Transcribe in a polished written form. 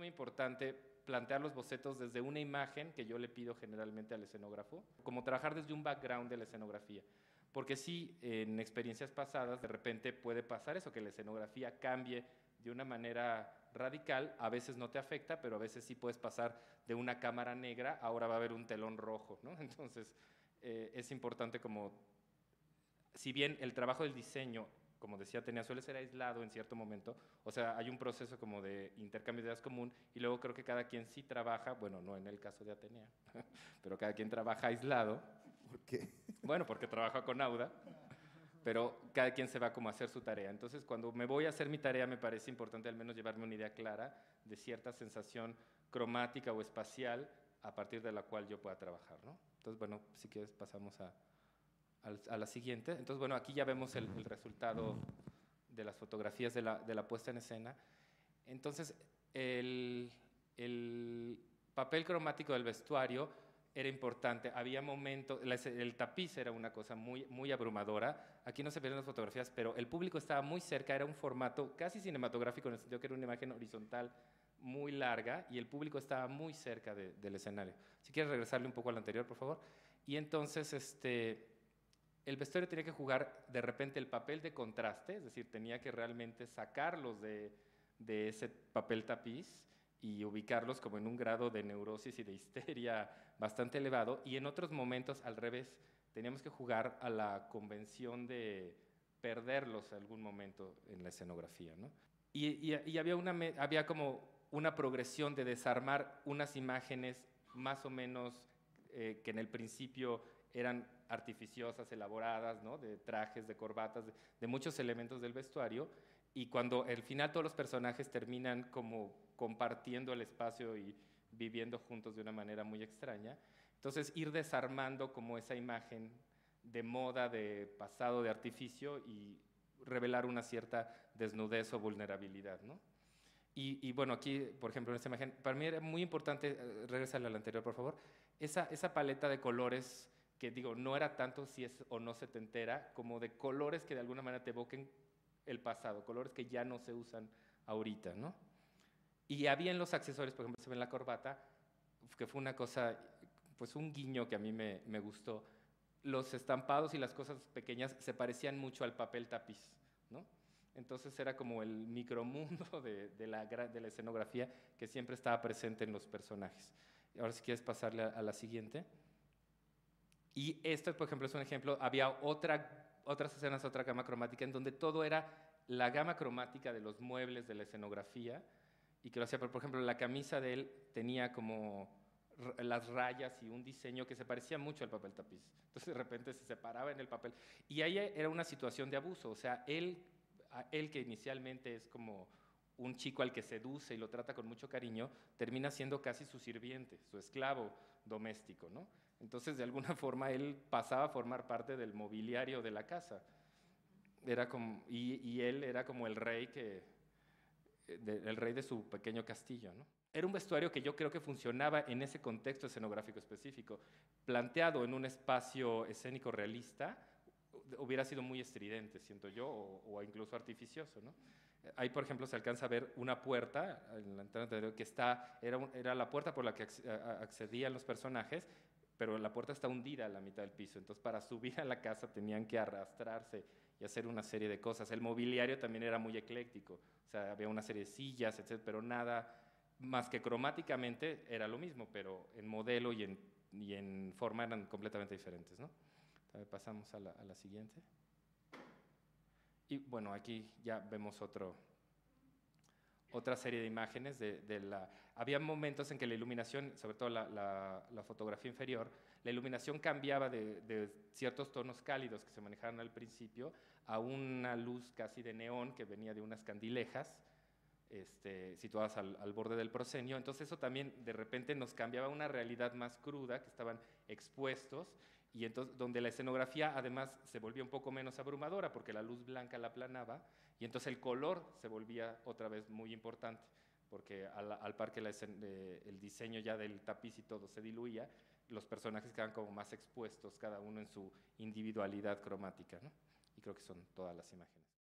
muy importante plantear los bocetos desde una imagen que yo le pido generalmente al escenógrafo, como trabajar desde un background de la escenografía. Porque sí, en experiencias pasadas, de repente puede pasar eso, que la escenografía cambie de una manera radical, a veces no te afecta, pero a veces sí puedes pasar de una cámara negra, ahora va a haber un telón rojo, ¿no? Entonces, es importante como, si bien el trabajo del diseño, como decía Atenea, suele ser aislado en cierto momento, o sea, hay un proceso como de intercambio de ideas común, y luego creo que cada quien sí trabaja, bueno, no en el caso de Atenea, pero cada quien trabaja aislado. ¿Por qué? Bueno, porque trabaja con Auda, pero cada quien se va como a hacer su tarea. Entonces, cuando me voy a hacer mi tarea, me parece importante al menos llevarme una idea clara de cierta sensación cromática o espacial a partir de la cual yo pueda trabajar, ¿no? Entonces, bueno, si quieres pasamos a la siguiente. Entonces, bueno, aquí ya vemos el resultado de las fotografías de la puesta en escena. Entonces, el papel cromático del vestuario era importante. Había momentos, el tapiz era una cosa muy, muy abrumadora. Aquí no se ven las fotografías, pero el público estaba muy cerca, era un formato casi cinematográfico en el sentido que era una imagen horizontal muy larga y el público estaba muy cerca del escenario. Si quieres regresarle un poco al anterior, por favor. Y entonces, el vestuario tenía que jugar de repente el papel de contraste, es decir, tenía que realmente sacarlos de ese papel tapiz y ubicarlos como en un grado de neurosis y de histeria bastante elevado, y en otros momentos al revés, teníamos que jugar a la convención de perderlos en algún momento en la escenografía, ¿no? Y había como una progresión de desarmar unas imágenes más o menos que en el principio eran artificiosas, elaboradas, ¿no? De trajes, de corbatas, de muchos elementos del vestuario, y cuando al final todos los personajes terminan como compartiendo el espacio y viviendo juntos de una manera muy extraña, entonces ir desarmando como esa imagen de moda, de pasado, de artificio, y revelar una cierta desnudez o vulnerabilidad, ¿no? Bueno, aquí, por ejemplo, en esta imagen, para mí era muy importante, regresarle a la anterior, por favor, esa paleta de colores que digo, no era tanto si es o no setentera, como de colores que de alguna manera te evoquen el pasado, colores que ya no se usan ahorita, ¿no? Y había en los accesorios, por ejemplo, se ve en la corbata, que fue una cosa, pues un guiño que a mí me gustó. Los estampados y las cosas pequeñas se parecían mucho al papel tapiz, ¿no? Entonces era como el micromundo de la escenografía que siempre estaba presente en los personajes. Ahora si quieres pasarle a la siguiente. Y esto, por ejemplo, es un ejemplo. Había otras escenas, otra gama cromática, en donde todo era la gama cromática de los muebles, de la escenografía, y que lo hacía, por ejemplo, la camisa de él tenía como las rayas y un diseño que se parecía mucho al papel tapiz. Entonces, de repente se separaba en el papel. Y ahí era una situación de abuso. O sea, él que inicialmente es como un chico al que seduce y lo trata con mucho cariño, termina siendo casi su sirviente, su esclavo doméstico, ¿no? Entonces, de alguna forma, él pasaba a formar parte del mobiliario de la casa. Era como, y él era como el rey el rey de su pequeño castillo, ¿no? Era un vestuario que yo creo que funcionaba en ese contexto escenográfico específico. Planteado en un espacio escénico realista, hubiera sido muy estridente, siento yo, o incluso artificioso, ¿no? Ahí, por ejemplo, se alcanza a ver una puerta en la entrada que era la puerta por la que accedían los personajes, pero la puerta está hundida a la mitad del piso. Entonces, para subir a la casa tenían que arrastrarse y hacer una serie de cosas. El mobiliario también era muy ecléctico, o sea, había una serie de sillas, etcétera, pero nada más que cromáticamente era lo mismo, pero en modelo y en forma eran completamente diferentes, ¿no? Pasamos a la siguiente. Y bueno, aquí ya vemos otra serie de imágenes había momentos en que la iluminación, sobre todo la fotografía inferior, la iluminación cambiaba de ciertos tonos cálidos que se manejaban al principio a una luz casi de neón que venía de unas candilejas situadas al borde del proscenio. Entonces eso también de repente nos cambiaba una realidad más cruda, que estaban expuestos, y entonces donde la escenografía además se volvía un poco menos abrumadora porque la luz blanca la aplanaba, y entonces el color se volvía otra vez muy importante, porque al par que el diseño ya del tapiz y todo se diluía, los personajes quedaban como más expuestos, cada uno en su individualidad cromática, ¿no? Y creo que son todas las imágenes.